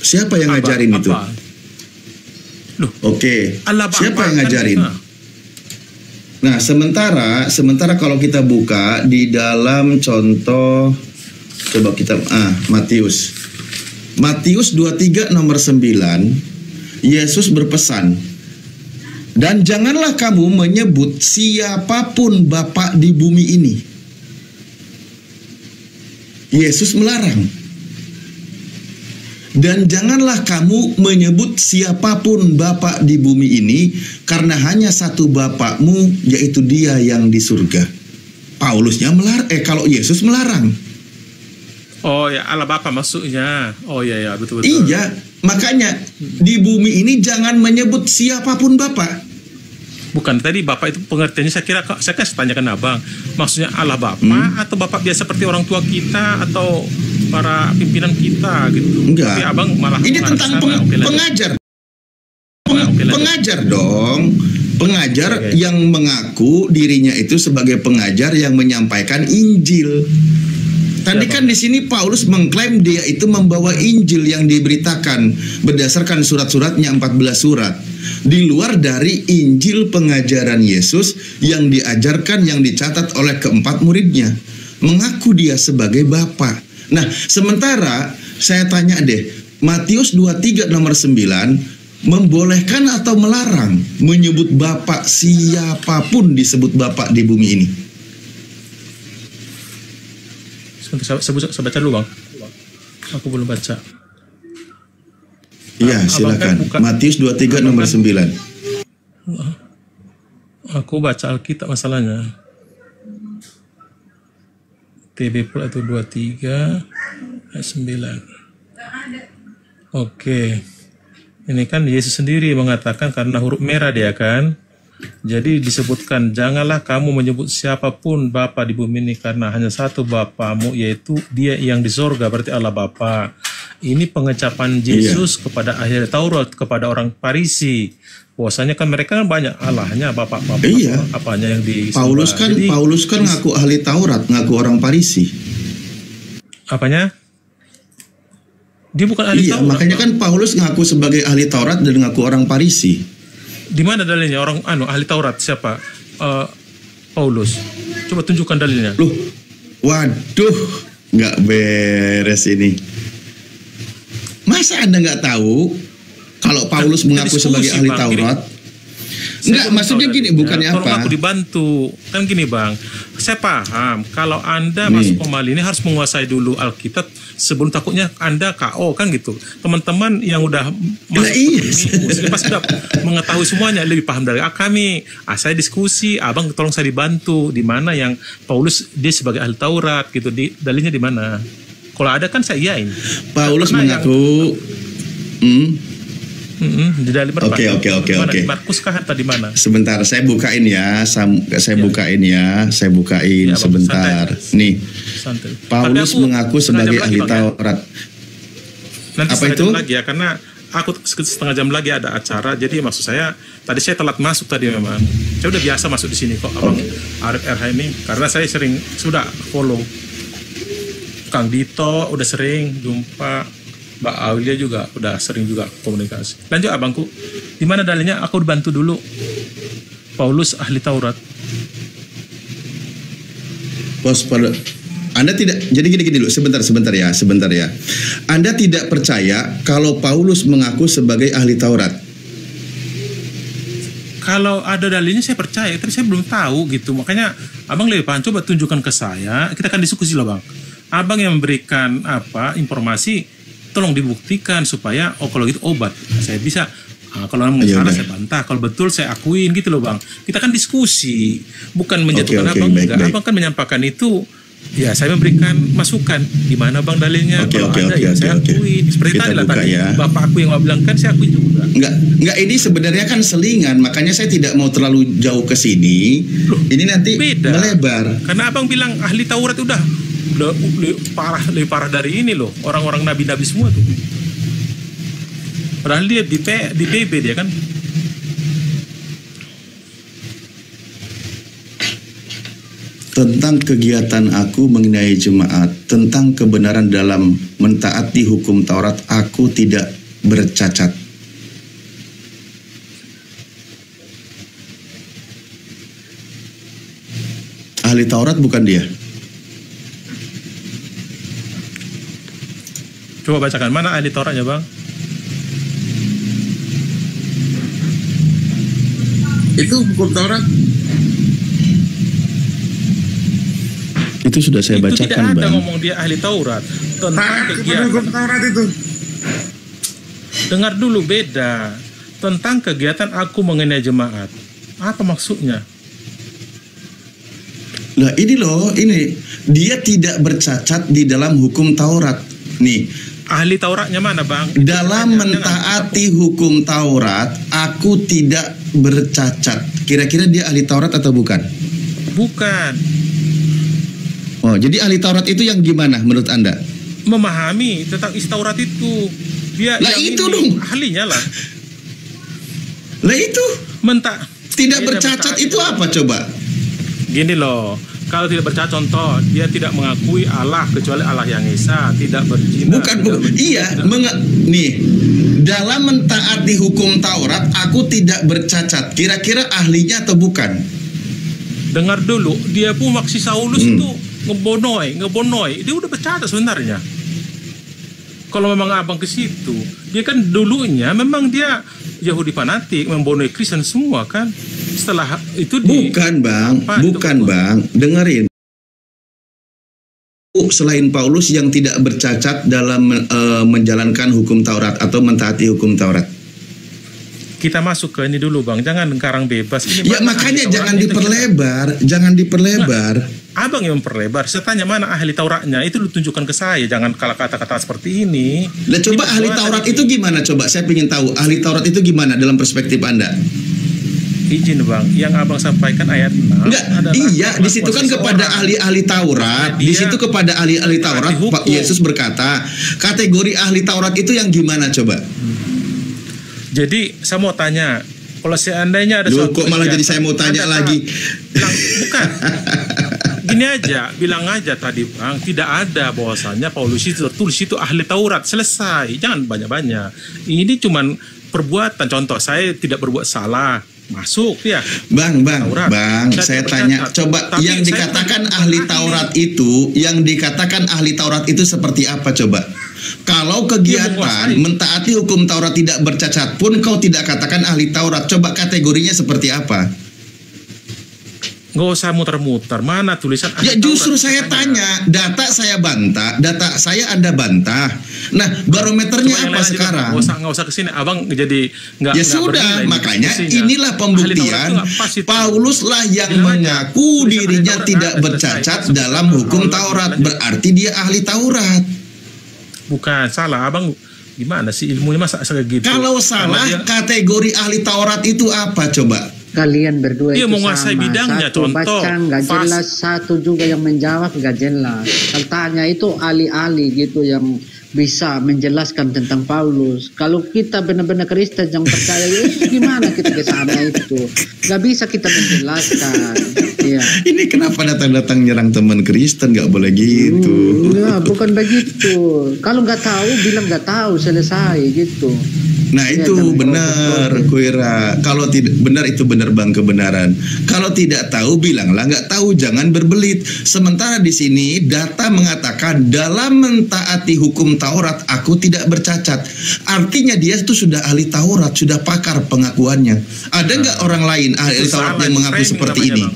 Siapa yang ngajarin itu? Loh, Oke. Allah Siapa yang kan, ngajarin? Nah, sementara kalau kita buka di dalam contoh, coba kita Matius. Matius 23 nomor 9, Yesus berpesan, "Dan janganlah kamu menyebut siapapun Bapa di bumi ini." Yesus melarang. Dan janganlah kamu menyebut siapapun Bapa di bumi ini, karena hanya satu Bapakmu, yaitu Dia yang di surga. Paulusnya melarang, kalau Yesus melarang. Oh ya, Allah Bapa maksudnya. Oh iya betul. Iya, makanya di bumi ini jangan menyebut siapapun Bapa. Bukan, tadi Bapak itu pengertiannya saya kira, saya kan tanyakan Abang, maksudnya Allah Bapa atau Bapak biasa seperti orang tua kita atau para pimpinan kita gitu. Enggak. Tapi Abang malah ini tentang pengajar. Pengajar dong. Pengajar yang mengaku dirinya itu sebagai pengajar yang menyampaikan Injil. Tadi kan di sini Paulus mengklaim dia itu membawa Injil yang diberitakan berdasarkan surat-suratnya 14 surat. Di luar dari Injil pengajaran Yesus yang diajarkan, yang dicatat oleh keempat muridnya. Mengaku dia sebagai Bapa. Nah, sementara saya tanya deh, Matius 23 nomor 9 membolehkan atau melarang menyebut Bapa, siapapun disebut Bapa di bumi ini? Saya baca dulu Bang. Aku belum baca. Iya, silakan. Matius 23 nomor 9. Aku baca Alkitab masalahnya. TB pula itu 23 ayat 9. Oke. Ini kan Yesus sendiri mengatakan, karena huruf merah dia kan. Jadi disebutkan, janganlah kamu menyebut siapapun Bapa di bumi ini, karena hanya satu Bapamu, yaitu Dia yang di sorga, berarti Allah Bapa. Ini pengecapan Yesus kepada ahli Taurat, kepada orang Farisi. Bahwasanya kan mereka kan banyak Allahnya, Bapak apanya yang di Paulus kan. Jadi, Paulus kan ngaku ahli Taurat, ngaku orang Farisi. Apanya? Dia bukan ahli Taurat. Makanya kan Paulus ngaku sebagai ahli Taurat dan ngaku orang Farisi. Di mana dalilnya orang ahli Taurat siapa? Paulus. Coba tunjukkan dalilnya. Loh, waduh, nggak beres ini. Masa Anda nggak tahu kalau Paulus mengaku sebagai ahli Taurat? Enggak, maksudnya gini, bukannya apa? Aku dibantu. Kan gini Bang, saya paham kalau Anda masuk pemali ini harus menguasai dulu Alkitab sebelum, takutnya Anda KO kan gitu. Teman-teman yang udah masuk ini pasti udah mengetahui semuanya, lebih paham dari kami. Saya diskusi, Abang tolong saya dibantu di mana yang Paulus dia sebagai ahli Taurat gitu, dalilnya di mana? Kalau ada kan saya iyain. Paulus mengaku di dalam Oke. Markus kah atau di mana? Sebentar, saya bukain ya. Saya bukain sebentar. Santai. Nih. Santai. Paulus mengaku sebagai ahli Taurat. Nanti apa itu? Lagi ya, karena aku setengah jam lagi ada acara. Jadi maksud saya, tadi saya telat masuk tadi memang. Saya udah biasa masuk di sini kok, Abang Arif RH ini, karena saya sering sudah follow Kang Dito, udah sering jumpa. Mbak Aulia juga udah sering juga komunikasi. Lanjut Abangku, di mana dalilnya? Aku dibantu dulu. Paulus ahli Taurat. Bos, Anda tidak, jadi gini dulu, sebentar ya. Anda tidak percaya kalau Paulus mengaku sebagai ahli Taurat? Kalau ada dalilnya saya percaya, tapi saya belum tahu gitu. Makanya Abang lebih paham, coba tunjukkan ke saya. Kita akan diskusi loh Bang. Abang yang memberikan informasi, tolong dibuktikan supaya kalau gitu obat saya bisa. Kalau salah saya bantah, kalau betul saya akuin gitu loh Bang. Kita kan diskusi, bukan menjatuhkan Abang. Abang kan menyampaikan itu, ya saya memberikan masukan. Gimana Bang dalilnya? Kalau ada ya saya akuin. Seperti tadi lah tadi Bapak aku yang bilang kan saya akuin juga. Enggak, ini sebenarnya kan selingan, makanya saya tidak mau terlalu jauh ke sini. Ini nanti melebar. Karena Abang bilang ahli Taurat udah lebih parah dari ini loh, orang-orang nabi-nabi semua tuh. Padahal dia di PB dia kan. tentang kegiatan aku mengenai jemaat, tentang kebenaran dalam mentaati hukum Taurat, aku tidak bercacat. Ahli Taurat bukan dia. Coba bacakan, mana ahli Tauratnya Bang? Itu hukum Taurat. Itu sudah saya Itu bacakan, tidak ada Bang. ngomong dia ahli Taurat tentang Taat kepada kegiatan. hukum Taurat itu. Dengar dulu, beda. Tentang kegiatan aku mengenai jemaat. Apa maksudnya? Nah ini loh, ini dia tidak bercacat di dalam hukum Taurat. Nih, Ahli Tauratnya mana Bang? dalam mentaati hukum Taurat, aku tidak bercacat. Kira-kira dia ahli Taurat atau bukan? Bukan. Oh, jadi ahli Taurat itu yang gimana menurut Anda? Memahami tentang isi Taurat itu. Dia Lah yang itu ini, dong. ahlinya lah. Lah itu, tidak Dia bercacat mentaati. itu apa coba? Gini loh, kalau tidak bercacat, contoh, dia tidak mengakui Allah kecuali Allah yang Esa, tidak berzina. Bukan, tidak iya, nih, dalam mentaati hukum Taurat, aku tidak bercacat. Kira-kira ahlinya atau bukan? Dengar dulu, dia pun maksi Saulus itu ngebonoi, dia udah bercacat sebenarnya. Kalau memang abang ke situ, dia kan dulunya memang dia Yahudi fanatik, membonoi Kristen semua kan. Setelah itu Bukan Bang, Apa? bukan Itu Bang, dengerin. Selain Paulus yang tidak bercacat dalam menjalankan hukum Taurat atau mentaati hukum Taurat. kita masuk ke ini dulu Bang, jangan karang bebas. Ini Ya mana makanya ahli jangan Tauratnya itu diperlebar, jangan diperlebar. Abang yang memperlebar. Saya tanya mana ahli Tauratnya, itu ditunjukkan ke saya. Jangan kalau kata-kata seperti ini. Lah coba Ini ahli buat Taurat tadi. itu gimana coba? Saya ingin tahu ahli Taurat itu gimana dalam perspektif Anda? Izin Bang, yang abang sampaikan ayat 6 Enggak, adalah iya di situ kan seseorang. kepada ahli-ahli Taurat. Di Dia situ kepada ahli-ahli Taurat hukum. Pak Yesus berkata, kategori ahli Taurat itu yang gimana coba? Jadi saya mau tanya, kalau seandainya ada Loh, suatu kok malah kegiatan, jadi saya mau tanya Anda lagi? bukan. Gini aja, bilang aja tadi Bang, tidak ada bahwasannya Paulus itu tertulis itu ahli Taurat, selesai. Jangan banyak-banyak. Ini cuman perbuatan. Contoh, saya tidak berbuat salah, masuk ya. Bang, Taurat. saya tidak tanya, bercacat. coba Tapi yang saya dikatakan bukan ahli ahli. Taurat itu, yang dikatakan ahli Taurat itu seperti apa coba? Kalau kegiatan menguasai. mentaati hukum Taurat tidak bercacat pun kau tidak katakan ahli Taurat, coba kategorinya seperti apa? Nggak usah muter-muter. Mana tulisan ahli Ya justru Taurat? saya tanya, data saya bantah, data saya Anda bantah. Nah, barometernya Coba yang apa lain aja, sekarang? Bang. Nggak usah kesini. Abang jadi nggak. Ya nggak sudah, bernilai makanya diskusinya. inilah Ahli Taurat pembuktian itu nggak pas itu. Paulus lah yang Bilang aja, mengaku tulisan dirinya ahli Taurat tidak nggak ada, bercacat selesai. dalam hukum Lanjut, Taurat, lanjut. berarti dia ahli Taurat. Bukan, salah. Abang gimana sih ilmunya masa segitu? Kalau Karena salah, dia- kategori ahli Taurat itu apa coba? Kalian berdua Dia itu menguasai sama. bidangnya, Satu contoh, baca nggak fas- jelas, satu juga yang menjawab nggak jelas. Kalau tanya itu ahli-ahli gitu yang bisa menjelaskan tentang Paulus. Kalau kita benar-benar Kristen yang percaya Yesus, gimana kita ke sana itu? Nggak bisa kita menjelaskan. Iya. Ini kenapa datang-datang nyerang teman Kristen, nggak boleh gitu. Ya, bukan begitu. Kalau nggak tahu, bilang nggak tahu, selesai gitu. Nah Ya, itu jangan benar, protes. Kuira. Kalau tidak benar itu benar Bang, kebenaran. Kalau tidak tahu bilanglah nggak tahu, jangan berbelit. Sementara di sini data mengatakan dalam mentaati hukum Taurat aku tidak bercacat. Artinya dia itu sudah ahli Taurat, sudah pakar pengakuannya. Ada nggak orang lain ahli Itu Taurat salah, yang itu mengaku framing seperti namanya, ini? Bang.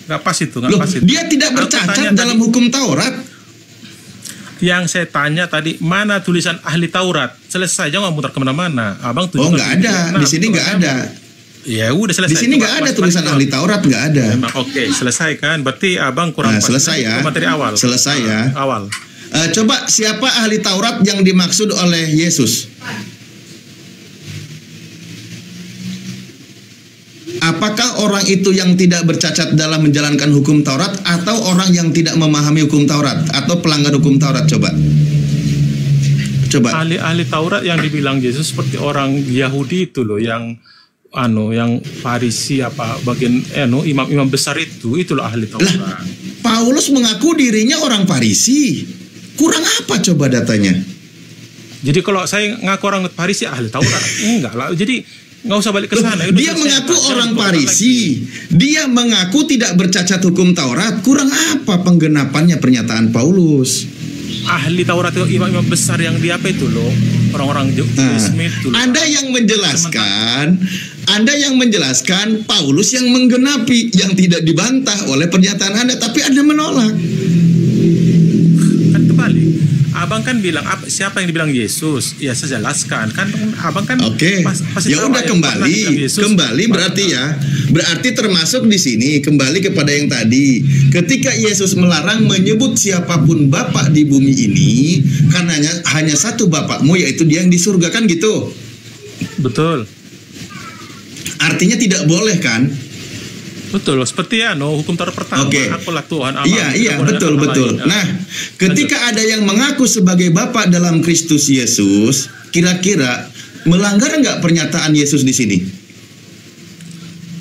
Nggak pas itu, nggak Loh, pas itu. dia tidak Aku bercacat tanya dalam tadi- hukum Taurat. Yang saya tanya tadi, mana tulisan ahli Taurat? Selesai, jangan muter kemana-mana. Abang Oh tunjukkan nggak ada, Nah, di sini nggak ada. Ya udah selesai. Di sini Coba nggak ada mas- tulisan mas- ahli Taurat, nggak ada. Memang oke, selesai kan? Berarti abang kurang Nah, pas. selesai ya. Itu materi awal. Selesai ya. Awal. Coba siapa ahli Taurat yang dimaksud oleh Yesus? Apakah orang itu yang tidak bercacat dalam menjalankan hukum Taurat atau orang yang tidak memahami hukum Taurat atau pelanggar hukum Taurat? Coba. Ahli-ahli Taurat yang dibilang Yesus seperti orang Yahudi itu loh, yang yang Farisi apa bagian imam-imam besar itulah ahli Taurat. Paulus mengaku dirinya orang Farisi. Kurang apa coba datanya? Jadi kalau saya ngaku orang Farisi ahli Taurat, enggak lah. Jadi nggak usah balik ke sana. Dia mengaku orang Farisi. Dia mengaku tidak bercacat hukum Taurat. Kurang apa penggenapannya pernyataan Paulus? Ahli Taurat itu imam-imam besar yang di apa itu loh, orang-orang Judaisme itu loh. Anda yang menjelaskan Paulus yang menggenapi, yang tidak dibantah oleh pernyataan Anda, tapi Anda menolak. Kan terbalik. Abang kan bilang siapa yang dibilang Yesus? Ya saya jelaskan kan. Abang kan. Oke. Ya udah kembali berarti termasuk di sini kembali kepada yang tadi. Ketika Yesus melarang menyebut siapapun Bapa di bumi ini, karena hanya satu Bapakmu, yaitu Dia yang di surga, kan gitu. Betul. Artinya tidak boleh kan? Betul, seperti hukum Taurat pertama, akulah Tuhan Allah. Iya, betul. Nah, ketika ada yang mengaku sebagai Bapa dalam Kristus Yesus, kira-kira melanggar nggak pernyataan Yesus di sini?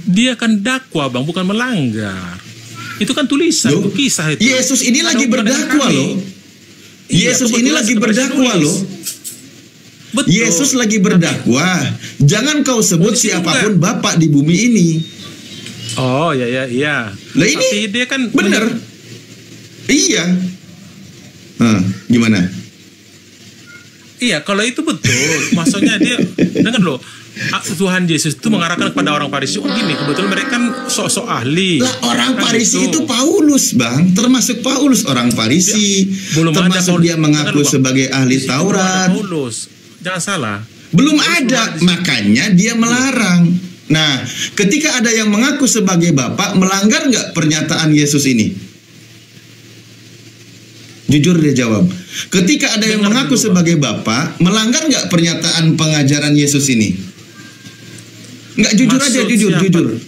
Dia kan dakwa, Bang, bukan melanggar. Itu kan tulisan, itu kisah itu. Yesus ini lagi berdakwa loh. Yesus ini lagi berdakwa loh. Betul. Yesus lagi berdakwa. Jangan kau sebut siapapun Bapa di bumi ini. Oh iya. Lah ini tapi dia kan bener. Iya. Gimana? Iya, kalau itu betul. Maksudnya dia dengar loh. Tuhan Yesus itu mengarahkan kepada orang Farisi. Gini, kebetulan mereka kan sok-sok ahli. Lah orang kan Farisi itu Paulus, Bang. Termasuk Paulus orang Farisi. Termasuk dia mengaku sebagai ahli Taurat. Paulus. Jangan salah. Belum ada, makanya dia melarang. Nah, ketika ada yang mengaku sebagai Bapak, melanggar nggak pernyataan Yesus ini? Jujur dia jawab. Ketika ada yang mengaku sebagai Bapak, melanggar nggak pernyataan pengajaran Yesus ini? Nggak, jujur aja, jujur.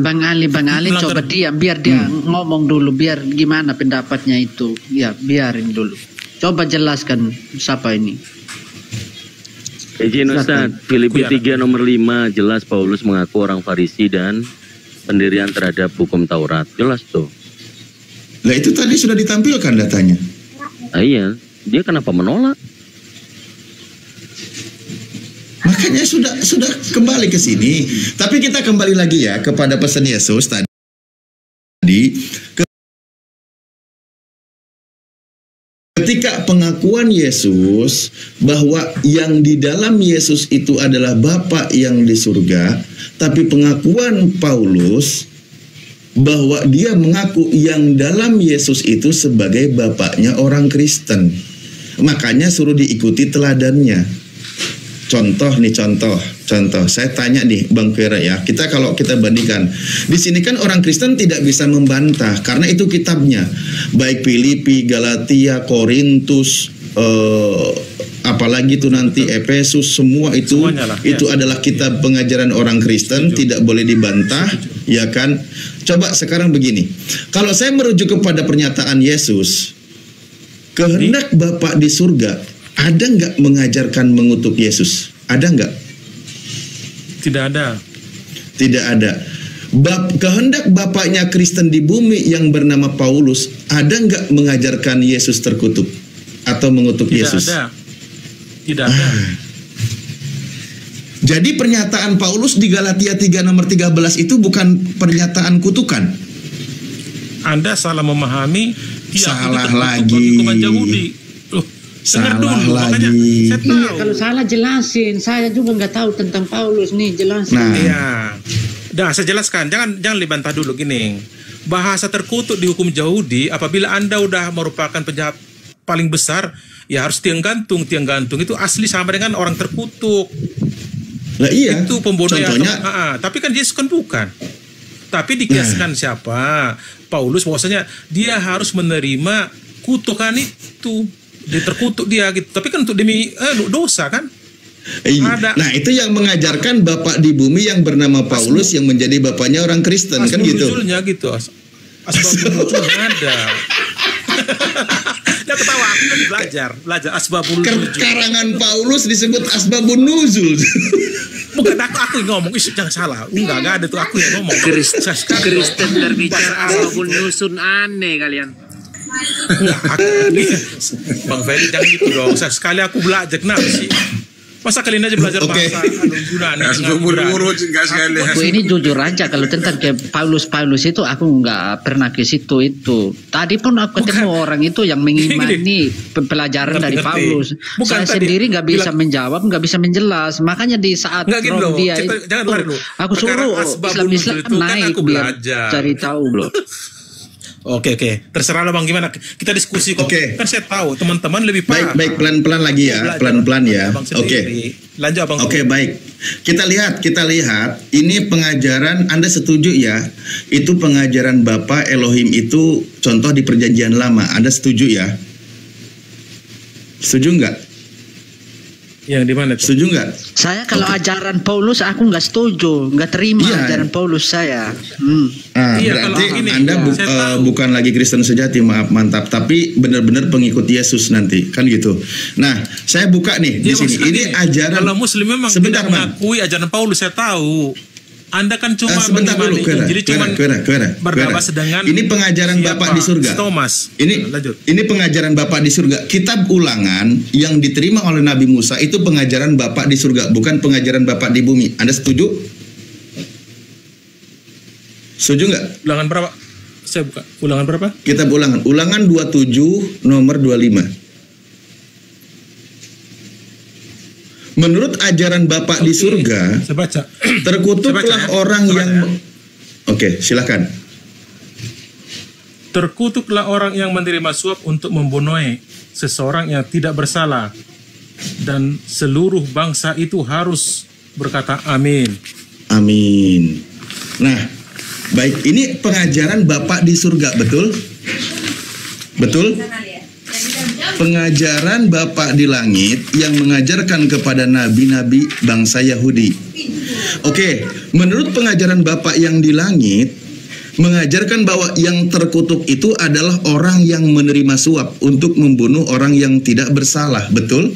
Bang Ali coba diam, biar dia ngomong dulu, biar gimana pendapatnya itu. Ya, biarin dulu. Coba jelaskan siapa ini. Izin Ustaz, Filipi 3 nomor 5 jelas Paulus mengaku orang Farisi dan pendirian terhadap hukum Taurat. Jelas tuh. Lah itu tadi sudah ditampilkan datanya. Iya, dia kenapa menolak? Makanya sudah kembali ke sini. Tapi kita kembali lagi ya kepada pesan Yesus tadi. Ketika pengakuan Yesus bahwa yang di dalam Yesus itu adalah Bapa yang di surga, tapi pengakuan Paulus bahwa dia mengaku yang dalam Yesus itu sebagai bapaknya orang Kristen. Makanya suruh diikuti teladannya. Contoh. Saya tanya nih Bang Vera ya. Kalau kita bandingkan, di sini kan orang Kristen tidak bisa membantah karena itu kitabnya. Baik Filipi, Galatia, Korintus, apalagi itu nanti Efesus, semua itu adalah kitab pengajaran orang Kristen, tidak boleh dibantah, ya kan? Coba sekarang begini. Kalau saya merujuk kepada pernyataan Yesus, kehendak Bapa di surga, ada nggak mengajarkan mengutuk Yesus? Ada nggak? Tidak ada. Kehendak bapaknya Kristen di bumi yang bernama Paulus, ada nggak mengajarkan Yesus terkutuk atau mengutuk Yesus? Tidak ada. Jadi pernyataan Paulus di Galatia 3 nomor 13 itu bukan pernyataan kutukan. Anda salah memahami. Salah lagi. Salah lagi. Iya, kalau salah jelasin. Saya juga nggak tahu tentang Paulus nih, jelasin. Nah, saya jelaskan. Jangan dibantah dulu gini. Bahasa terkutuk di hukum Yahudi, apabila Anda udah merupakan penjahat paling besar, ya harus tiang gantung. Tiang gantung itu asli sama dengan orang terkutuk. Lah iya. Itu pembunuh. Tapi kan Yesus kan bukan. Tapi dikiaskan siapa? Paulus bahwasanya dia harus menerima kutukan itu. Dia terkutuk dia gitu. Tapi kan untuk demi dosa kan? Ada. Nah itu yang mengajarkan Bapak di bumi yang bernama Paulus yang menjadi bapaknya orang Kristen kan gitu. Asbabun gitu. Asbabun nuzul ada. Dia ketawa, aku kan belajar asbabun nuzul. Karangan Paulus disebut asbabun nuzul. Bukan aku yang ngomong, jangan salah. Enggak ada tuh aku yang ngomong. Kristen berbicara apapun nyusun aneh kalian. Bang Ferry jangan gitu dong. Sekali aku belajar kenapa sih? Masa kalian aja belajar bahasa Yunani? Buru-buru nggak sekali. Aku ini jujur aja kalau tentang ke Paulus itu aku nggak pernah ke situ itu. Tadi pun aku ketemu orang itu yang mengimani pelajaran dari Paulus. Saya sendiri nggak bisa menjawab, nggak bisa menjelas. Makanya di saat dia itu, aku suruh Islam naik biar cari tahu loh. Oke. Terserah lah Bang, gimana? Kita diskusi kok. Kan saya tahu teman-teman lebih paham. Baik, pelan-pelan lagi ya. Pelan-pelan ya. Oke. Lanjut Bang. Oke, baik. Kita lihat. Ini pengajaran, Anda setuju ya? Itu pengajaran Bapa Elohim itu contoh di Perjanjian Lama. Anda setuju ya? Setuju nggak? Yang di mana? Setuju nggak? Saya kalau ajaran Paulus aku nggak setuju, nggak terima ajaran Paulus saya. Berarti Anda bukan lagi Kristen sejati, maaf, mantap, tapi benar-benar pengikut Yesus nanti, kan gitu. Nah, saya buka nih di sini. Ini ajaran. Kalau Muslim memang tidak mengakui ajaran Paulus, saya tahu. Anda kan cuma sebentar dulu, jadi cuma berdabas dengan ini pengajaran Bapak di surga. Thomas. Ini pengajaran Bapak di surga. Kitab Ulangan yang diterima oleh Nabi Musa itu pengajaran Bapak di surga, bukan pengajaran Bapak di bumi. Anda setuju? Setuju nggak? Ulangan berapa? Saya buka. Ulangan berapa? Kitab Ulangan. Ulangan 27 nomor 25. Menurut ajaran Bapak di surga, terkutuklah orang yang... Oke, silakan. Terkutuklah orang yang menerima suap untuk membunuh seseorang yang tidak bersalah, dan seluruh bangsa itu harus berkata amin. Amin. Nah, baik, ini pengajaran Bapak di surga, betul? Betul? Pengajaran Bapak di langit yang mengajarkan kepada nabi-nabi bangsa Yahudi. Oke, menurut pengajaran Bapak yang di langit mengajarkan bahwa yang terkutuk itu adalah orang yang menerima suap untuk membunuh orang yang tidak bersalah, betul?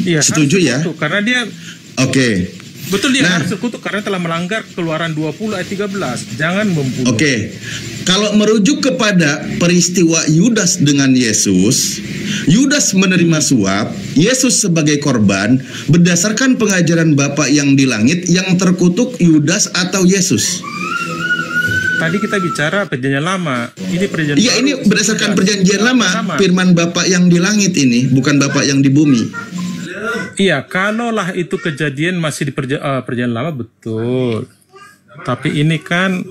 Iya. Setuju ya? Karena dia. Oke. Betul, dia harus terkutuk karena telah melanggar Keluaran 20 ayat 13. Jangan membunuh. Oke. Kalau merujuk kepada peristiwa Yudas dengan Yesus, Yudas menerima suap, Yesus sebagai korban, berdasarkan pengajaran Bapa yang di langit, yang terkutuk Yudas atau Yesus? Tadi kita bicara Perjanjian Lama. Ini Perjanjian Iya, ini berdasarkan Perjanjian Lama, firman Bapa yang di langit ini, bukan Bapa yang di bumi. Iya, kalaulah itu kejadian masih di Perjanjian Lama, betul. Tapi ini kan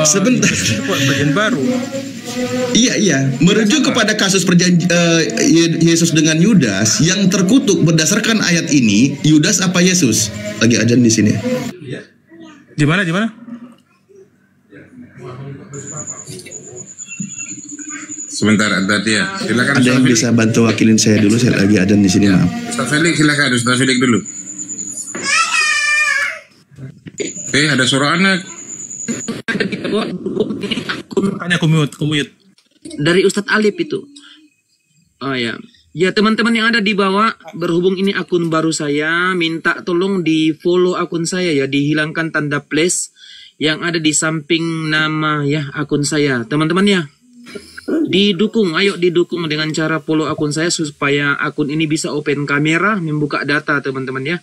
sebentar, perjanjian baru. Iya. Merujuk kepada kasus Yesus dengan Yudas yang terkutuk berdasarkan ayat ini, Yudas apa Yesus? Lagi ajan di sini. Di mana? Sebentar, tadi ya. Silakan. Ada yang bisa bantu wakilin saya dulu, saya lagi ajan di sini, maaf. Ustaz Felix, silakan. Ustaz Felix dulu. Ada suara anak. Tanya kumut. Dari Ustadz Alif itu. Oh ya. Ya teman-teman yang ada di bawah, berhubung ini akun baru saya, minta tolong di follow akun saya ya, dihilangkan tanda plus yang ada di samping nama ya akun saya. Teman-teman ya. Ayo didukung dengan cara follow akun saya supaya akun ini bisa open kamera, membuka data teman-teman ya.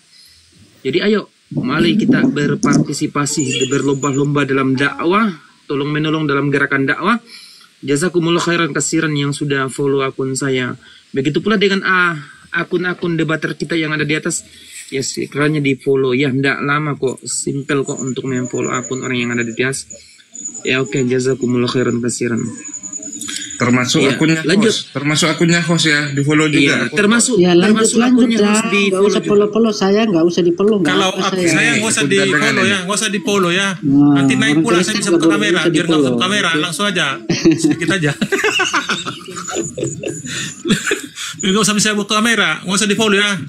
Jadi ayo, mari kita berpartisipasi, berlomba-lomba dalam dakwah, tolong menolong dalam gerakan dakwah. Jazakumullah khairan kasiran yang sudah follow akun saya. Begitu pula dengan akun-akun debater kita yang ada di atas, ya sekiranya di follow ya, tidak lama kok, simple kok untuk memfollow akun orang yang ada di atas. Ya oke, jazakumullah khairan kasiran. Termasuk ya, akunnya lanjut. Termasuk akunnya host ya, di follow juga. Iya, termasuk lanjut akunnya dah. host di Nggak follow usah juga. follow saya, nggak usah di follow. Kalau saya nggak usah di follow ya, nggak usah di follow ya. Nanti naik pula saya bisa buka kamera, biar nggak buka kamera, langsung aja, sedikit aja. Nggak usah bisa buka kamera, nggak usah di follow ya.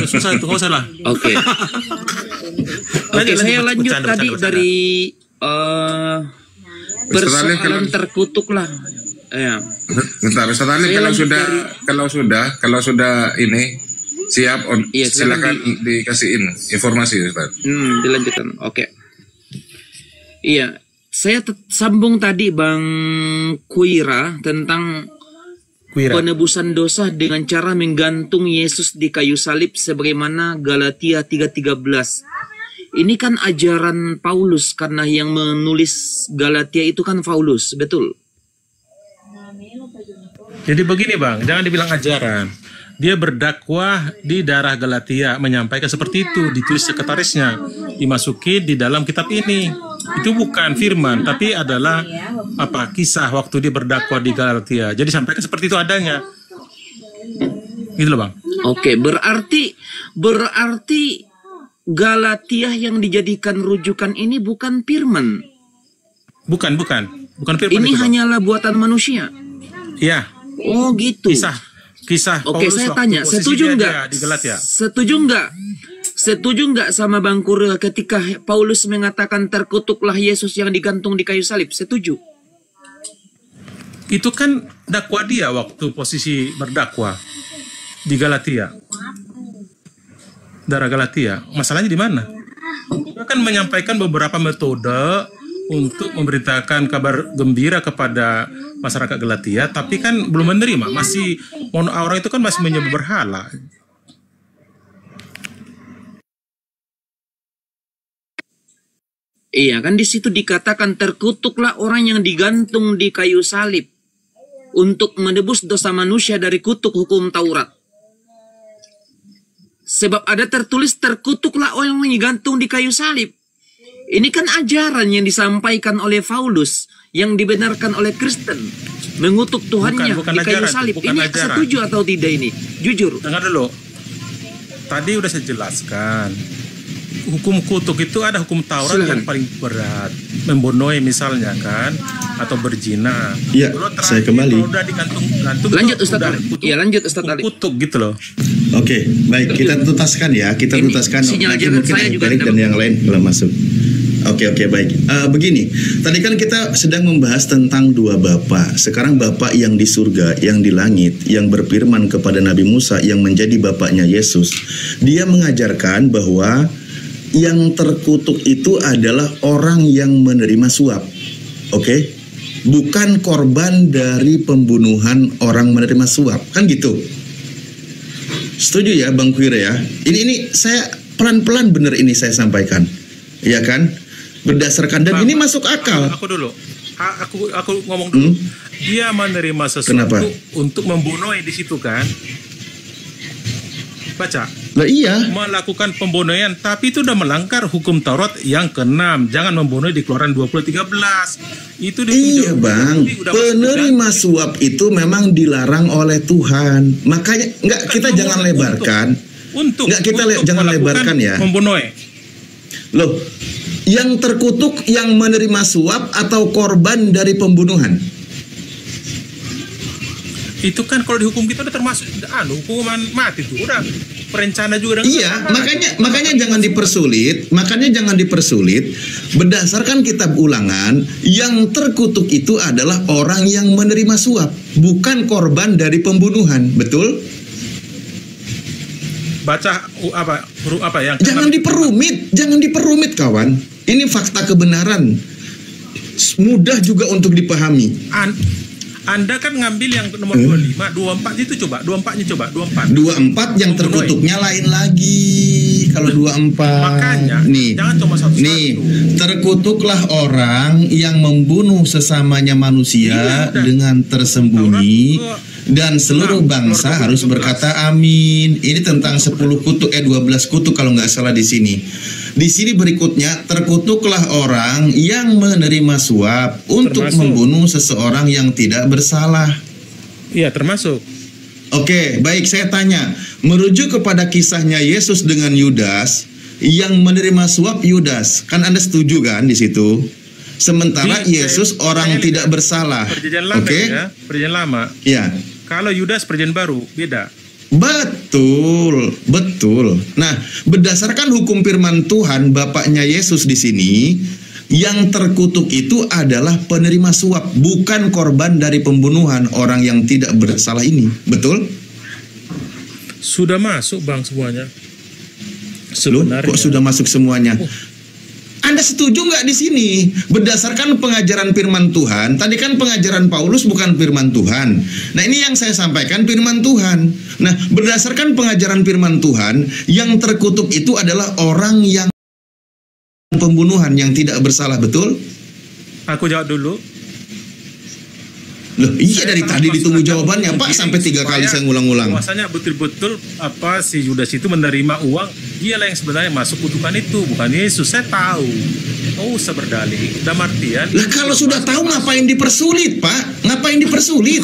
Susah itu, nggak usah lah. Oke. Oke, saya lanjut tadi dari persoalan terkutuk lah. Ya. Bentar, Ustaz Alif, kalau sudah ini Siap, Iya, silakan silakan dikasihin informasi Ustaz. Dilanjutkan. Oke. Iya, saya sambung tadi Bang Kuira tentang penebusan dosa dengan cara menggantung Yesus di kayu salib sebagaimana Galatia 3:13. Ini kan ajaran Paulus karena yang menulis Galatia itu kan Paulus, betul? Jadi begini Bang, jangan dibilang ajaran. Dia berdakwah di daerah Galatia, menyampaikan seperti itu, ditulis sekretarisnya, dimasuki di dalam kitab ini. Itu bukan firman, tapi adalah kisah waktu dia berdakwah di Galatia. Jadi sampaikan seperti itu adanya. Gitu loh Bang. Oke, berarti Galatia yang dijadikan rujukan ini bukan firman. Bukan firman. Ini itu, Bang. hanyalah buatan manusia. Iya. Oh gitu. Kisah Oke, Paulus saya waktu tanya, posisi setuju dia nggak? di Galatia. Setuju nggak sama Bang Kura ketika Paulus mengatakan terkutuklah Yesus yang digantung di kayu salib? Setuju? Itu kan dakwah dia waktu posisi berdakwah di Galatia. Daerah Galatia. Masalahnya di mana? Dia kan menyampaikan beberapa metode untuk memberitakan kabar gembira kepada masyarakat Galatia, tapi kan belum menerima, masih orang itu kan masih menyembah berhala. Iya, kan di situ dikatakan terkutuklah orang yang digantung di kayu salib untuk menebus dosa manusia dari kutuk hukum Taurat. Sebab ada tertulis terkutuklah orang yang digantung di kayu salib. Ini kan ajaran yang disampaikan oleh Paulus yang dibenarkan oleh Kristen, mengutuk Tuhannya Bukan di kayu ajaran, salib. bukan Ini ajaran. setuju atau tidak ini? Jujur. Dengar dulu. Tadi udah saya jelaskan. Hukum kutuk itu ada hukum Taurat Silakan. yang paling berat, membunuh misalnya kan, atau berzina. Iya, Kalau terakhir, saya kembali. kalau udah digantung Lanjut tuh Ustaz udah Ali. kutuk, Iya, lanjut Ustaz Ali. kutuk gitu loh. Oke, baik, kita tuntaskan ya, kita Ini tuntaskan. sinyal Nanti jalan mungkin saya juga Erik dan ada. yang lain belum masuk. Oke, baik. Begini, tadi kan kita sedang membahas tentang dua Bapa. Sekarang Bapa yang di surga, yang di langit, yang berfirman kepada Nabi Musa, yang menjadi bapaknya Yesus. Dia mengajarkan bahwa yang terkutuk itu adalah orang yang menerima suap. Oke? Bukan korban dari pembunuhan orang menerima suap. Kan gitu. Setuju ya Bang Kuira ya? Ini saya pelan-pelan bener ini saya sampaikan. Iya kan? Berdasarkan dan Bang, ini masuk akal. Aku dulu. Aku ngomong dulu. Dia menerima sesuatu Kenapa? untuk membunuh di situ kan? Baca. Lah iya. Melakukan pembunuhan, tapi itu udah melanggar hukum Taurat yang ke-6. Jangan membunuh di Keluaran 20:13. Itu Iya Bang, penerima suap itu memang dilarang oleh Tuhan. Makanya kita jangan lebarkan. Jangan lebarkan ya. Membunuh. Loh, yang terkutuk yang menerima suap atau korban dari pembunuhan? Itu kan kalau dihukum kita udah termasuk hukuman mati tuh. Udah perencana juga. Iya, makanya jangan dipersulit. Makanya jangan dipersulit. Berdasarkan kitab Ulangan, yang terkutuk itu adalah orang yang menerima suap, bukan korban dari pembunuhan. Betul? Baca huruf apa yang Jangan diperumit kawan. Ini fakta kebenaran. Mudah juga untuk dipahami. Anda kan ngambil yang nomor 25, 24 itu coba, 24-nya coba, 24. 24 yang terkutuknya lain lagi. Kalau 24. Makanya, nih, jangan cuma satu-satu. Nih, terkutuklah orang yang membunuh sesamanya manusia dengan tersembunyi dan seluruh bangsa harus berkata amin. Ini tentang 10 kutuk 12 kutuk kalau nggak salah di sini. Di sini berikutnya, terkutuklah orang yang menerima suap untuk membunuh seseorang yang tidak bersalah. Iya, termasuk. Oke, baik, saya tanya, merujuk kepada kisahnya Yesus dengan Yudas, yang menerima suap Yudas, kan Anda setuju kan di situ? Sementara Yesus orang tidak bersalah. Perjanjian lama ya, perjanjian lama. Ya. Kalau Yudas perjanjian baru, beda. Betul. Nah, berdasarkan hukum firman Tuhan, Bapaknya Yesus di sini, yang terkutuk itu adalah penerima suap, bukan korban dari pembunuhan orang yang tidak bersalah ini. Betul? Sudah masuk bang semuanya. Loh, Sebenarnya. kok sudah masuk semuanya? Anda setuju nggak di sini? Berdasarkan pengajaran firman Tuhan, tadi kan pengajaran Paulus bukan firman Tuhan. Nah, ini yang saya sampaikan firman Tuhan. Nah, berdasarkan pengajaran firman Tuhan, yang terkutuk itu adalah orang yang pembunuhan yang tidak bersalah, betul? Aku jawab dulu. Loh, iya Saya dari sangat tadi ditunggu maksudkan jawabannya, Pak, begini, sampai 3 kali supaya saya ngulang-ngulang. Bahwasanya betul-betul apa si Yudas itu menerima uang, dialah yang sebenarnya masuk kutukan itu, bukan Yesus. Saya tahu. Oh, usah berdalih. Dalam artian. Lah kalau sudah tahu ngapain dipersulit, Pak? Ngapain dipersulit?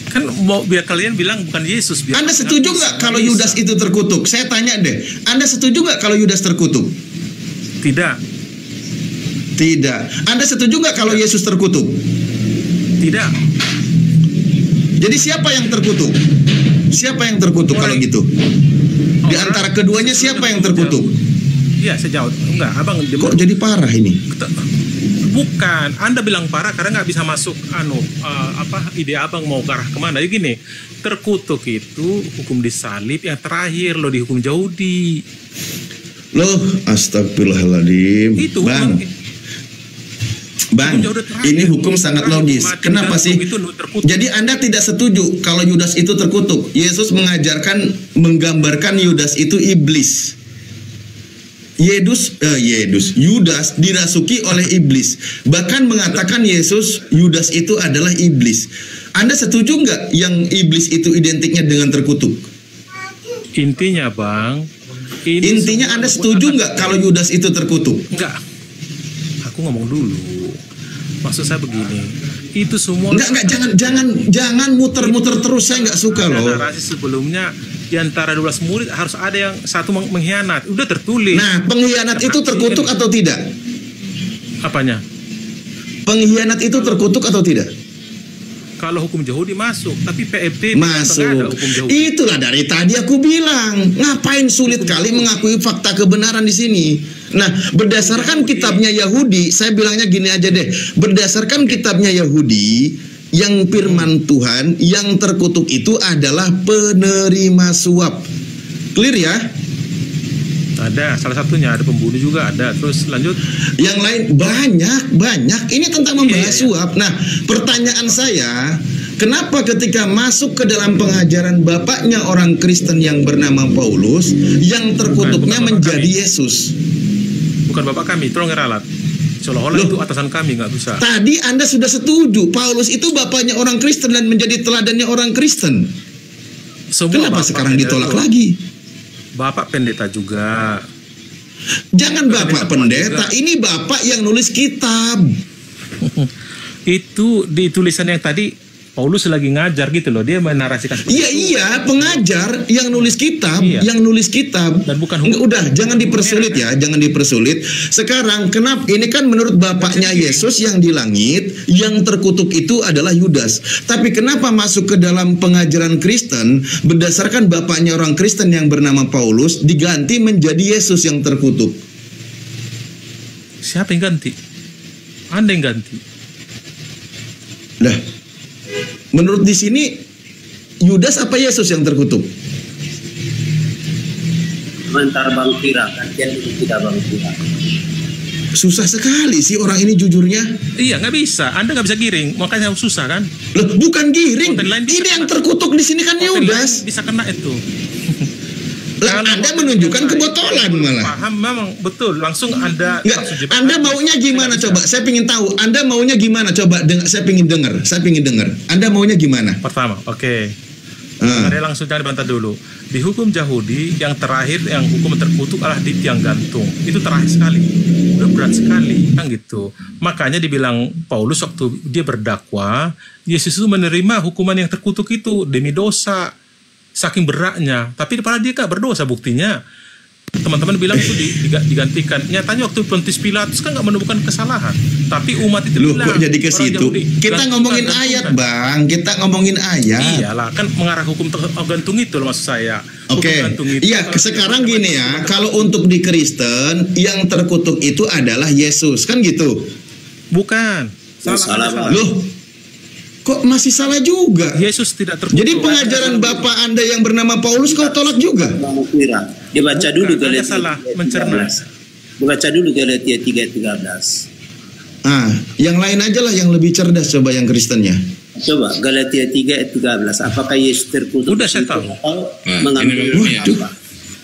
Kan mau biar kalian bilang bukan Yesus. Biar Anda kalian setuju bisa, nggak kalau bisa. Yudas itu terkutuk? Saya tanya deh, Anda setuju nggak kalau Yudas terkutuk? Tidak. Tidak. Anda setuju nggak kalau Yesus terkutuk? Tidak. Jadi siapa yang terkutuk? Siapa yang terkutuk kalau gitu? Di antara keduanya siapa yang terkutuk? Iya, saya jawab. Enggak, abang. Kok jadi parah ini? Bukan, Anda bilang parah karena nggak bisa masuk ide abang mau ke arah kemana. Jadi gini, terkutuk itu hukum disalib yang terakhir lo dihukum Yahudi. Loh, astagfirullahaladzim. Itu Bang, ini hukum sangat logis. Kenapa sih? Jadi Anda tidak setuju kalau Yudas itu terkutuk. Yesus mengajarkan, menggambarkan Yudas itu iblis. Yudas dirasuki oleh iblis. Bahkan mengatakan Yesus, Yudas itu adalah iblis. Anda setuju nggak yang iblis itu identiknya dengan terkutuk? Intinya bang, Intinya Anda setuju nggak kalau Yudas itu terkutuk? Enggak. Aku ngomong dulu. Maksud saya begini, itu semua Enggak, jangan muter-muter terus, saya nggak suka loh. narasi sebelumnya di antara 12 murid harus ada yang satu mengkhianat. Udah tertulis. Nah, pengkhianat itu terkutuk atau tidak? Apanya? Pengkhianat itu terkutuk atau tidak? Kalau hukum Yahudi masuk, tapi PFT Masuk. nggak ada hukum Yahudi. Itulah dari tadi aku bilang, ngapain sulit kali mengakui fakta kebenaran di sini. Nah, berdasarkan kitabnya Yahudi, saya bilangnya gini aja deh. Berdasarkan kitabnya Yahudi, yang firman Tuhan yang terkutuk itu adalah penerima suap. Clear ya? Ada, salah satunya ada pembunuh juga ada. Terus lanjut. Yang lain banyak. Ini tentang membahas Iya. suap. Nah, pertanyaan saya, kenapa ketika masuk ke dalam pengajaran bapaknya orang Kristen yang bernama Paulus, yang terkutuknya Bukan menjadi kami. Yesus? Bukan bapak kami, tolong ralat. Seolah-olah Loh. itu atasan kami, nggak bisa. Tadi Anda sudah setuju, Paulus itu bapaknya orang Kristen dan menjadi teladannya orang Kristen. Semua Kenapa bapak sekarang pendeta ditolak itu. lagi? Bapak pendeta juga. Jangan bapak pendeta, ini bapak yang nulis kitab. Itu di tulisan yang tadi Paulus lagi ngajar gitu loh, dia menarasikan seperti itu. Iya, pengajar yang nulis kitab, Iya. yang nulis kitab. Dan bukan Enggak, udah, jangan dipersulit ya, jangan dipersulit. Sekarang kenapa ini kan menurut bapaknya Yesus yang di langit, yang terkutuk itu adalah Yudas. Tapi kenapa masuk ke dalam pengajaran Kristen berdasarkan bapaknya orang Kristen yang bernama Paulus diganti menjadi Yesus yang terkutuk? Siapa yang ganti? Anda yang ganti. Lah, menurut di sini Yudas apa Yesus yang terkutuk? Sebentar Bang Kira, gantian dulu tidak Bang Kira. Susah sekali sih orang ini jujurnya. Iya, nggak bisa. Anda nggak bisa giring, makanya susah kan? Loh, bukan giring. Konten lain bisa Ini yang kena. terkutuk di sini kan Konten Yudas. lain bisa kena itu. Lah, Kalau Anda konten menunjukkan yang lain, kebotolan malah. Paham, memang betul. Langsung Anda Enggak, langsung jebak. Anda maunya gimana Nggak bisa. coba? Saya pingin tahu. Anda maunya gimana coba? Saya pingin dengar. Anda maunya gimana? Pertama, oke. Ah. Ada langsung jangan dibantah dulu. Di hukum Yahudi yang terakhir yang hukum terkutuk adalah di tiang gantung. Itu terakhir sekali. Udah berat sekali kan gitu. Makanya dibilang Paulus waktu dia berdakwah, Yesus itu menerima hukuman yang terkutuk itu demi dosa. Saking beratnya. Tapi padahal dia gak berdosa buktinya. Teman-teman bilang itu digantikan. Nyatanya waktu Pontius Pilatus kan gak menemukan kesalahan. Tapi umat itu Loh, bilang. kok jadi ke orang situ? Yahudi, Kita gantikan, ngomongin gantikan. ayat, Bang. Kita ngomongin ayat. Iyalah, kan mengarah hukum gantung itu loh maksud saya. Hukum Oke, gantung itu iya kalau sekarang dia- gini ya, kalau untuk di Kristen yang terkutuk itu adalah Yesus, kan gitu? Bukan. Salah, Bang. Loh, Kok masih salah juga? Yesus tidak terkutuk. Jadi pengajaran Bapak Anda yang bernama Paulus kau tolak juga? Bang Fira, dibaca dulu Anda Galatia salah 3:13. mencerna. Dibaca dulu Galatia 3:13. Yang lain aja lah yang lebih cerdas coba yang Kristennya. Coba Galatia 3:13. Apakah Yesus terkutuk? Udah saya tahu. Atau Nah, mengambil ini apa?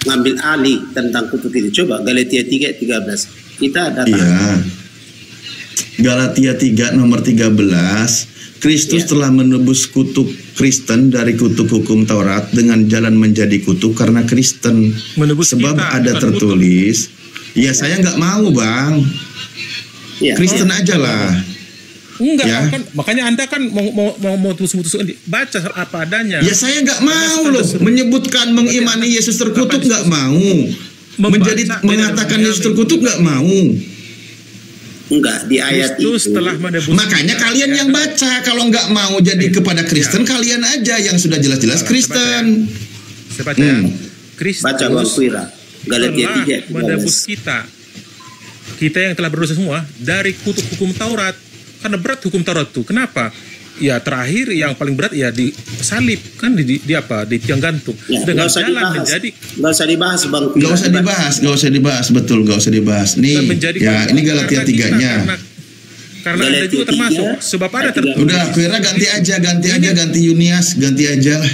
Ngambil alih tentang kutuk itu. Coba Galatia 3:13. Kita datang. Iya. Galatia 3 nomor 13. Kristus telah menebus kutuk Kristen dari kutuk hukum Taurat dengan jalan menjadi kutuk karena Kristen. Menebus Sebab kita, ada bukan tertulis. Ya saya nggak mau bang. Ya. Kristen aja lah. Enggak, Ya. kan makanya Anda kan mau putus-putus baca apa adanya. Ya saya nggak mau loh menyebutkan mengimani Yesus terkutuk, nggak mau. Mengatakan Yesus terkutuk nggak mau. Enggak, di ayat Kristus itu. telah menebus. Makanya kalian yang baca, kalau nggak mau jadi kepada Kristen, kalian aja yang sudah jelas-jelas Kristen. Saya baca ya. Kristus Baca Bang Fira. Galatia telah 3:13. menebus kita yang telah berdosa semua dari kutuk hukum Taurat. Karena berat hukum Taurat itu. Kenapa? Ya terakhir yang paling berat ya di salib kan di apa? Di tiang gantung. Ya, Dengan nggak usah jalan dibahas. menjadi Nggak usah dibahas Bang Fira. Nggak usah dibahas, betul, nggak usah dibahas. Nih, menjadi ya ini Galatia 3-nya. Karena Anda Galatia juga termasuk 3, sebab ada ayat tertulis. Udah, Kira ganti Yunias, ganti aja lah.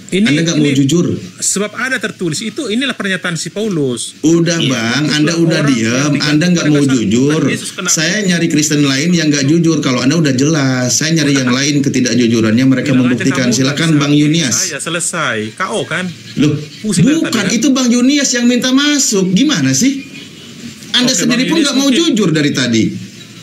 Anda nggak mau jujur. Sebab ada tertulis itu, inilah pernyataan si Paulus. Udah bang, Anda udah diam, Anda nggak mau jujur. Saya nyari Kristen lain yang nggak jujur. Kalau Anda udah jelas, saya nyari yang lain ketidakjujurannya mereka Bilang aja membuktikan. kamu Silakan bisa. Bang Yunias. Saya selesai. KO kan? Loh, Pusing dari bukan tadi, kan? itu Bang Yunias yang minta masuk. Gimana sih? Anda Oke, sendiri Bang pun Yunias nggak mau mungkin. jujur dari tadi.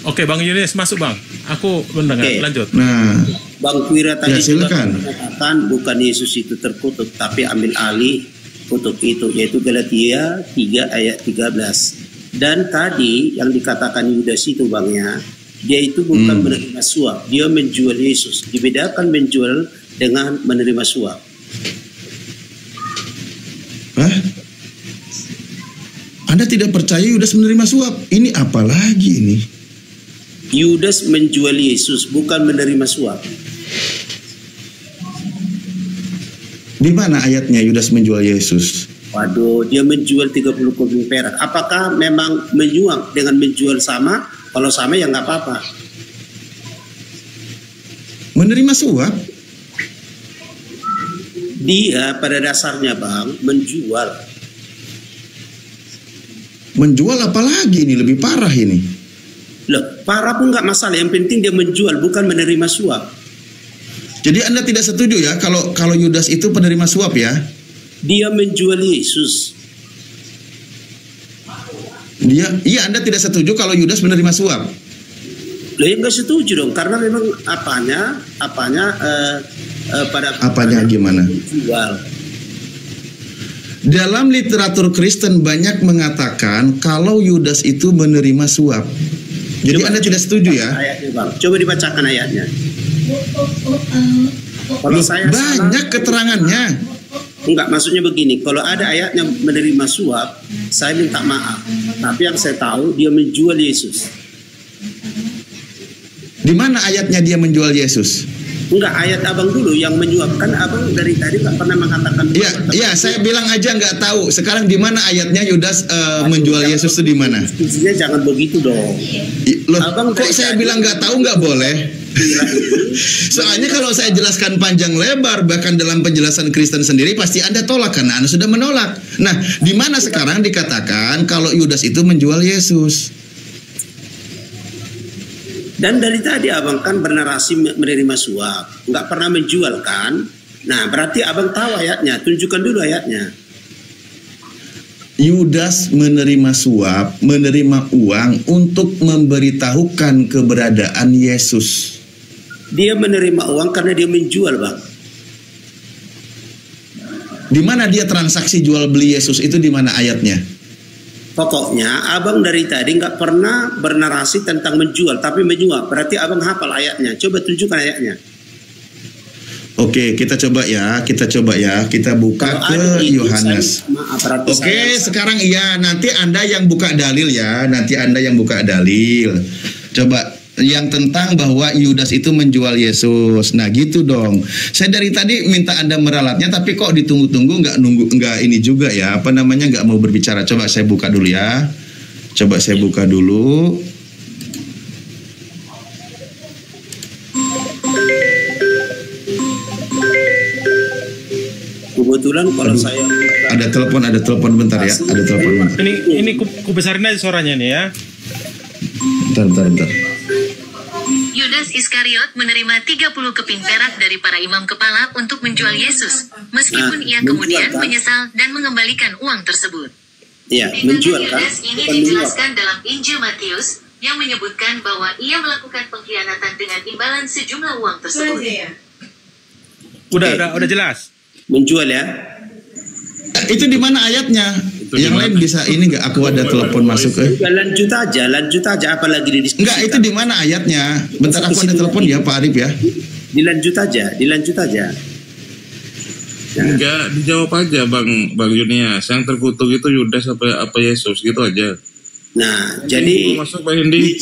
Oke, Bang Yunias masuk Bang. Aku mendengar. Oke. Lanjut. Nah, Bang Fira tadi Ya, silakan. juga mengatakan bukan Yesus itu terkutuk, tapi ambil alih kutuk itu, yaitu Galatia 3 ayat 13. Dan tadi yang dikatakan Yudas itu Bang ya, dia itu bukan menerima suap, dia menjual Yesus. Dibedakan menjual dengan menerima suap. hah? Anda tidak percaya Yudas menerima suap? Ini apa lagi ini? Yudas menjual Yesus, bukan menerima suap. Di mana ayatnya Yudas menjual Yesus? Waduh, dia menjual 30 koin perak. Apakah memang menyuap dengan menjual sama? Kalau sama ya nggak apa-apa. Menerima suap? Dia pada dasarnya Bang menjual. Menjual apa lagi ini? Lebih parah ini. Loh, parah pun nggak masalah. Yang penting dia menjual, bukan menerima suap. Jadi Anda tidak setuju ya kalau Yudas itu penerima suap ya? Dia menjual Yesus. Iya Anda tidak setuju kalau Yudas menerima suap? Loh, ya nggak setuju dong, karena memang Apanya gimana? menjual. Dalam literatur Kristen banyak mengatakan kalau Yudas itu menerima suap. Jadi Coba Anda tidak setuju ya? Ayatnya Bang, coba dibacakan ayatnya. Kalau Loh, saya banyak keterangannya. Enggak, maksudnya begini, kalau ada ayatnya menerima suap, saya minta maaf. Tapi yang saya tahu dia menjual Yesus. Di mana ayatnya dia menjual Yesus? Enggak, ayat abang dulu yang menyuap. Kan abang dari tadi nggak pernah mengatakan. Iya, saya bilang aja nggak tahu. Sekarang di mana ayatnya Yudas menjual Yesus itu di mana? Intinya jangan begitu dong. Loh, Abang kok dari saya tadi- bilang nggak tahu nggak boleh? Soalnya kalau saya jelaskan panjang lebar, bahkan dalam penjelasan Kristen sendiri pasti Anda tolak karena Anda sudah menolak. Nah, di mana sekarang dikatakan kalau Yudas itu menjual Yesus? Dan dari tadi abang kan bernarasi menerima suap, nggak pernah menjual kan? Nah, berarti abang tahu ayatnya. Tunjukkan dulu ayatnya. Yudas menerima suap, menerima uang untuk memberitahukan keberadaan Yesus. Dia menerima uang karena dia menjual, bang. Di mana dia transaksi jual beli Yesus itu di mana ayatnya? Pokoknya abang dari tadi nggak pernah bernarasi tentang menjual, tapi menyuap. Berarti abang hafal ayatnya. Coba tunjukkan ayatnya. Oke, kita coba ya, kita buka Kalau ke ada itu, Yohanes. maaf, berarti Oke, saya- sekarang iya, nanti Anda yang buka dalil ya, nanti Anda yang buka dalil. Coba yang tentang bahwa Yudas itu menjual Yesus. Nah gitu dong. Saya dari tadi minta Anda meralatnya, tapi kok ditunggu-tunggu, nggak ini juga ya, apa namanya, nggak mau berbicara. Coba saya buka dulu ya. Coba saya buka dulu. Kebetulan kalau saya ada telepon bentar ya. Ada telepon. Ini ku besarin aja suaranya nih ya. Bentar. Yudas Iskariot menerima 30 keping perak dari para imam kepala untuk menjual Yesus, meskipun ia kemudian menyesal dan mengembalikan uang tersebut. ya Tindakan menjual kan? Yudas ini Bukan menyuap. dijelaskan dalam Injil Matius yang menyebutkan bahwa ia melakukan pengkhianatan dengan imbalan sejumlah uang tersebut. Udah jelas. Menjual ya. Itu di mana ayatnya? Yang lain bisa ini nggak? Aku ada telepon masuk Ya, lanjut aja apalagi didiskusikan. Enggak, itu di mana ayatnya? Bentar, aku ada telepon ya Pak Arif ya. Dilanjut aja. Enggak, dijawab aja Bang Yunias. Yang terkutuk itu Yudas apa Yesus gitu aja. Nah, jadi Masuk Bang Hendi.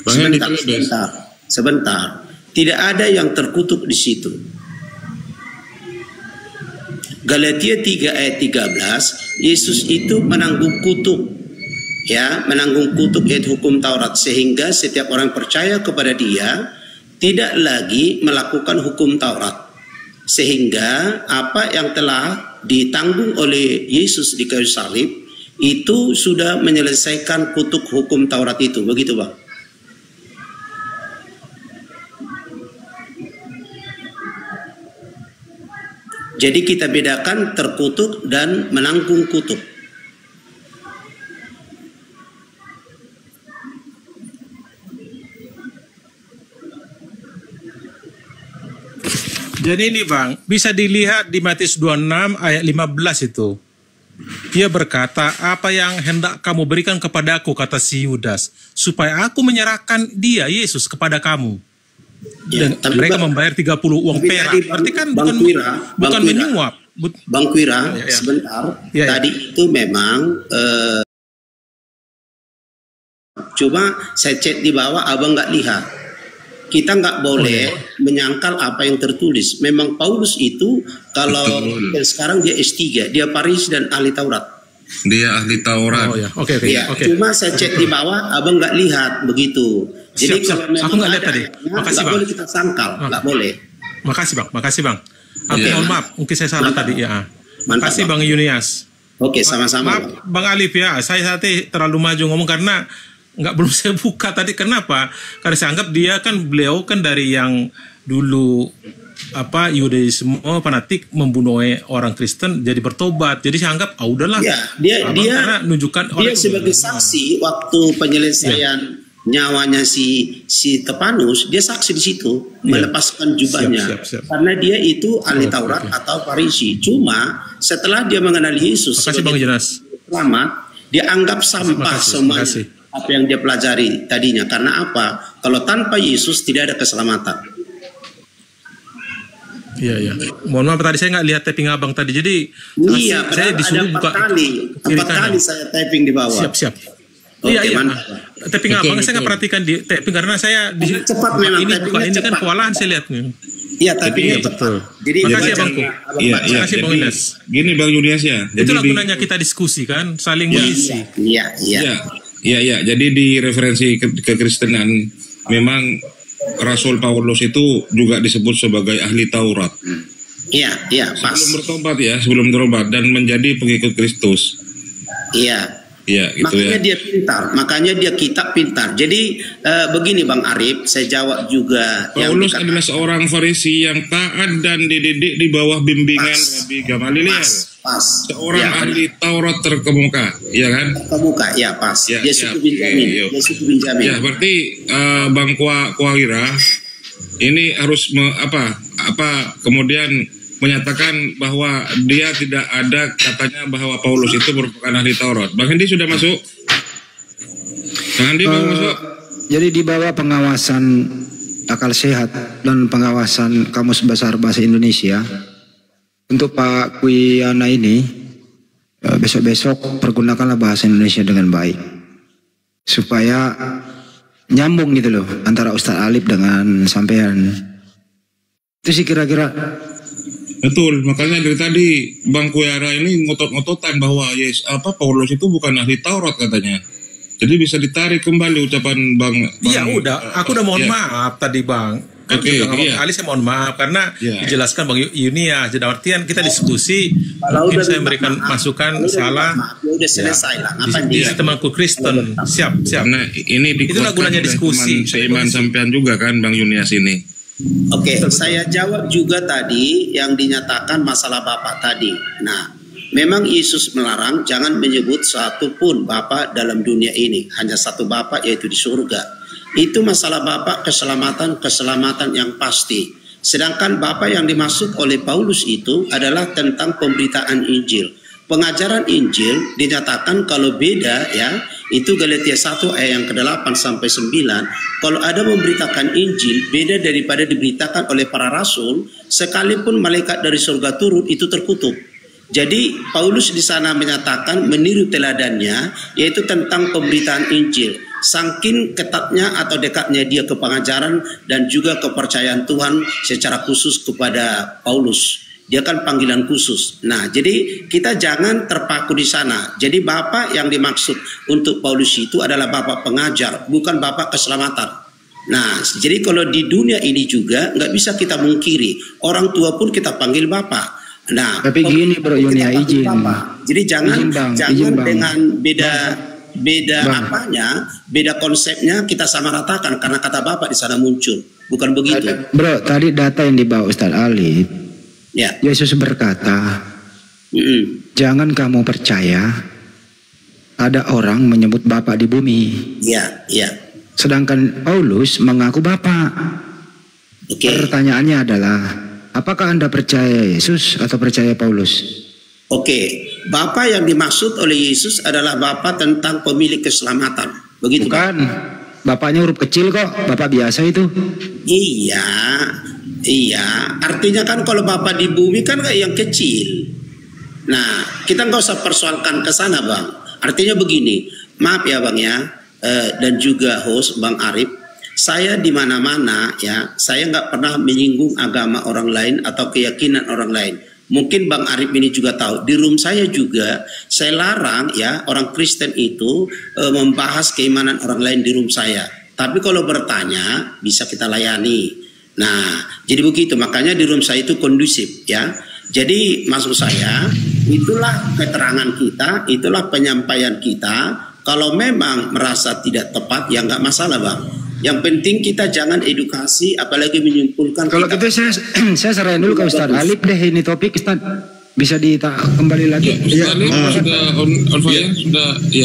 Bang Hendi sebentar. Tidak ada yang terkutuk di situ. Galatia 3 ayat 13, Yesus itu menanggung kutuk. Ya, menanggung kutuk yaitu hukum Taurat, sehingga setiap orang percaya kepada Dia tidak lagi melakukan hukum Taurat. Sehingga apa yang telah ditanggung oleh Yesus di kayu salib itu sudah menyelesaikan kutuk hukum Taurat itu. Begitu, Bang. Jadi kita bedakan terkutuk dan menanggung kutuk. Jadi ini Bang, bisa dilihat di Matius 26 ayat 15 itu. Dia berkata, apa yang hendak kamu berikan kepadaku, kata si Yudas, supaya aku menyerahkan dia, Yesus, kepada kamu. Ya, Dan mereka membayar 30 uang perak. Berarti kan bukan menyuap. Bang Kwira, Ya. sebentar. Ya. Tadi itu memang cuma saya cek di bawah, abang nggak lihat. Kita nggak boleh menyangkal apa yang tertulis. Memang Paulus itu kalau sekarang dia S3, dia Paris dan ahli Taurat. Dia ahli Taurat. Oh ya, oke. Ya, cuma saya cek di bawah, abang nggak lihat begitu. Jadi Siap. kalau memang Aku nggak lihat tadi. ayatnya, Makasih, nggak Bang. boleh kita sangkal, nggak boleh. Makasih Bang. Oke, mohon maaf, mungkin saya salah tadi ya. Mantap, Makasih Bang. Bang Yunias. Oke, sama-sama. Maaf Bang Alif ya, saya tadi terlalu maju ngomong karena belum saya buka tadi. Kenapa? Karena saya anggap beliau kan dari yang dulu Yudaisme fanatik membunuh orang Kristen jadi bertobat. Jadi saya anggap udahlah. Ya, dia karena nunjukkan dia sebagai saksi waktu penyelesaian nyawanya si Stefanus, dia saksi di situ melepaskan jubahnya. Siap. Karena dia itu ahli Taurat atau Farisi. Cuma setelah dia mengenal Yesus Makasih Bang Jonas. selamat, dia anggap sampah semua makasih. apa yang dia pelajari tadinya. Karena apa? Kalau tanpa Yesus tidak ada keselamatan. Iya. Mohon maaf tadi saya nggak lihat tapping abang tadi. Jadi Iya, saya padahal disuruh ada buka 4 kali saya typing di bawah. Siap. Oke, Iya. mantap. Tapping abang saya nggak perhatikan di tapping karena saya di Cepat memang, ini tappingnya kan cepat. kewalahan saya lihat nih. Iya, tapi Iya, betul. Jadi Makasih baca- Abangku. Iya. Makasih Bang Jadi, Yunias. gini Bang Yunias ya. Itulah gunanya kita diskusi kan, saling mengisi. Iya. Iya. Jadi di referensi kekristenan memang Rasul Paulus itu juga disebut sebagai ahli Taurat. Iya, pas. Sebelum bertobat dan menjadi pengikut Kristus. Iya. Iya, gitu Makanya ya. dia pintar, makanya dia kitab pintar. Jadi begini Bang Arif, saya jawab juga Paulus yang adalah seorang Farisi yang taat dan dididik di bawah bimbingan Rabbi Gamaliel. pas. Seorang Ya, ahli Taurat terkemuka, ya kan? kemuka, ya pas. Ya, Dia ya, suku Benjamin. oke, Dia suku Benjamin. Ya, berarti Bang Kuawira ini harus kemudian menyatakan bahwa dia tidak ada katanya bahwa Paulus itu merupakan ahli Taurat. Bang Hendi sudah masuk? Bang Hendi baru masuk? Jadi di bawah pengawasan akal sehat dan pengawasan Kamus Besar Bahasa Indonesia, untuk Pak Kwiana ini besok-besok pergunakanlah bahasa Indonesia dengan baik supaya nyambung gitu loh antara Ustadz Alif dengan sampean. Itu sih kira-kira. Betul, makanya dari tadi Bang Kuyara ini ngotot-ngototan bahwa Paulus itu bukan ahli Taurat katanya. Jadi bisa ditarik kembali ucapan Bang. Iya udah, aku udah mohon maaf tadi Bang. Kan juga ngomong kali saya mohon maaf karena dijelaskan Bang Yunia. Jadi artian kita diskusi, mungkin saya memberikan masukan salah. Udah selesai lah. Di temanku Kristen, siap. Nah ini itulah gunanya diskusi. Seiman sampean juga kan Bang Yunias ini. Oke, saya jawab juga tadi yang dinyatakan masalah Bapak tadi. Nah, memang Yesus melarang jangan menyebut satu pun Bapak dalam dunia ini. Hanya satu Bapak yaitu di surga. Itu masalah Bapak keselamatan yang pasti. Sedangkan Bapak yang dimaksud oleh Paulus itu adalah tentang pemberitaan Injil. Pengajaran Injil dinyatakan kalau beda ya, itu Galatia 1 ayat yang ke-8 sampai 9. Kalau ada memberitakan Injil beda daripada diberitakan oleh para rasul, sekalipun malaikat dari surga turun itu terkutuk. Jadi Paulus di sana menyatakan meniru teladannya yaitu tentang pemberitaan Injil. Saking ketatnya atau dekatnya dia ke pengajaran dan juga kepercayaan Tuhan secara khusus kepada Paulus. Dia kan panggilan khusus. Nah, jadi kita jangan terpaku di sana. Jadi Bapak yang dimaksud untuk Paulus itu adalah Bapak pengajar, bukan Bapak keselamatan. Nah, jadi kalau di dunia ini juga nggak bisa kita mungkiri. Orang tua pun kita panggil Bapak. Nah, tapi gini Bro Yunia izin. Jadi jangan izin, dengan beda apanya, beda konsepnya kita samaratakan karena kata Bapak di sana muncul. Bukan begitu. Bro, tadi data yang dibawa Ustadz Alif. Ya. Yesus berkata, jangan kamu percaya ada orang menyebut Bapa di bumi. Ya. Sedangkan Paulus mengaku Bapa. Pertanyaannya adalah, apakah Anda percaya Yesus atau percaya Paulus? Bapa yang dimaksud oleh Yesus adalah Bapa tentang pemilik keselamatan. Begitu bukan? Bapaknya huruf kecil kok, Bapak biasa itu. Iya, artinya kan kalau Bapak di bumi kan kayak yang kecil. Nah, kita nggak usah persoalkan ke sana, Bang. Artinya begini, maaf ya Bang ya, dan juga host Bang Arif, saya di mana-mana ya, saya nggak pernah menyinggung agama orang lain atau keyakinan orang lain. Mungkin Bang Arif ini juga tahu, di room saya juga, saya larang ya orang Kristen itu membahas keimanan orang lain di room saya. Tapi kalau bertanya, bisa kita layani. Nah, jadi begitu, makanya di room saya itu kondusif ya. Jadi maksud saya, itulah keterangan kita, itulah penyampaian kita. Kalau memang merasa tidak tepat, ya nggak masalah Bang. Yang penting kita jangan edukasi, apalagi menyimpulkan. Kalau gitu saya serahin dulu ke Ustadz Alif deh ini topik Ustadz. Bisa kembali lagi.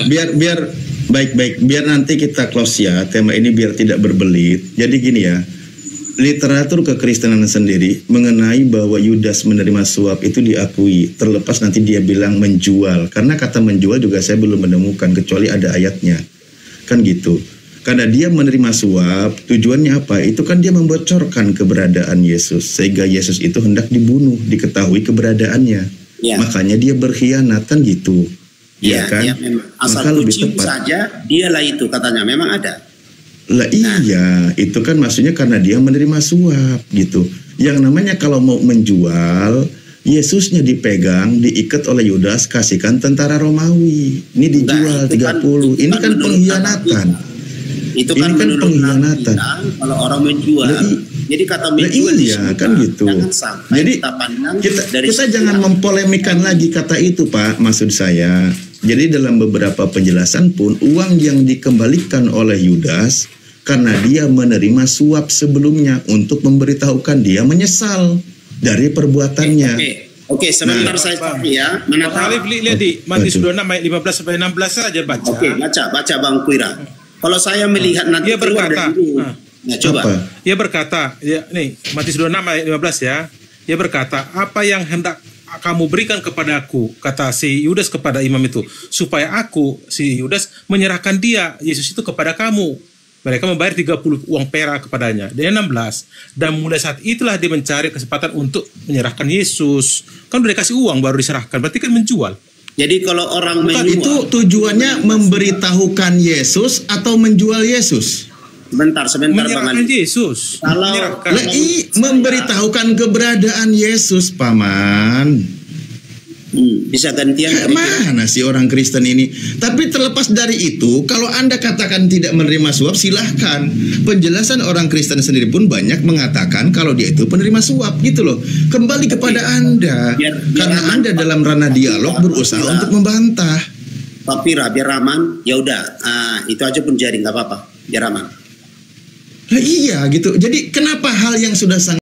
Biar baik-baik, biar nanti kita close ya tema ini biar tidak berbelit. Jadi gini ya. Literatur kekristenan sendiri mengenai bahwa Yudas menerima suap itu diakui, terlepas nanti dia bilang menjual, karena kata menjual juga saya belum menemukan kecuali ada ayatnya kan gitu. Karena dia menerima suap, tujuannya apa? Itu kan dia membocorkan keberadaan Yesus sehingga Yesus itu hendak dibunuh, diketahui keberadaannya. Makanya dia berkhianat kan gitu. Kan? Memang. Asal kucing saja dialah itu katanya, memang ada. Lah iya, itu kan maksudnya karena dia menerima suap gitu. Yang namanya kalau mau menjual, Yesusnya dipegang, diikat oleh Yudas, kasihkan tentara Romawi. Ini dijual 30. Ini kan pengkhianatan. Itu kan pengkhianatan. Kalau orang menjual, jadi kata menjual iya kan gitu. Jadi kita jangan mempolemikan lagi kata itu Pak, maksud saya. Jadi dalam beberapa penjelasan pun uang yang dikembalikan oleh Yudas karena dia menerima suap sebelumnya untuk memberitahukan dia menyesal dari perbuatannya. Oke, sebentar saya cari ya. Mana tahu? Lihat di Matius 26 ayat 15 sampai 16 saja baca. Baca Bang Kuira. Kalau saya melihat nanti dia berkata, coba. Dia berkata, nih Matius 26 ayat 15 ya. Dia berkata, apa yang hendak kamu berikan kepadaku, kata si Yudas kepada imam itu, supaya aku, si Yudas, menyerahkan dia, Yesus itu kepada kamu. Mereka membayar 30 uang perak kepadanya. Dia 16. Dan mulai saat itulah dia mencari kesempatan untuk menyerahkan Yesus. Kan udah dikasih uang baru diserahkan, berarti kan menjual. Jadi kalau orang menjual, itu tujuannya memberitahukan Yesus atau menjual Yesus? Sebentar Bang Menyerahkan Ali. Yesus. Kalau Memberitahukan keberadaan Yesus, Paman. Bisa gantian Mana sih orang Kristen ini? Tapi terlepas dari itu, kalau Anda katakan tidak menerima suap, silahkan. Penjelasan orang Kristen sendiri pun banyak mengatakan kalau dia itu penerima suap, gitu loh. Kembali kepada Anda, karena Anda dalam ranah dialog berusaha untuk membantah. Pak Pira, biar aman, ya udah, itu aja pun jadi nggak apa-apa, biar aman. Nah, iya gitu. Jadi kenapa hal yang sudah sangat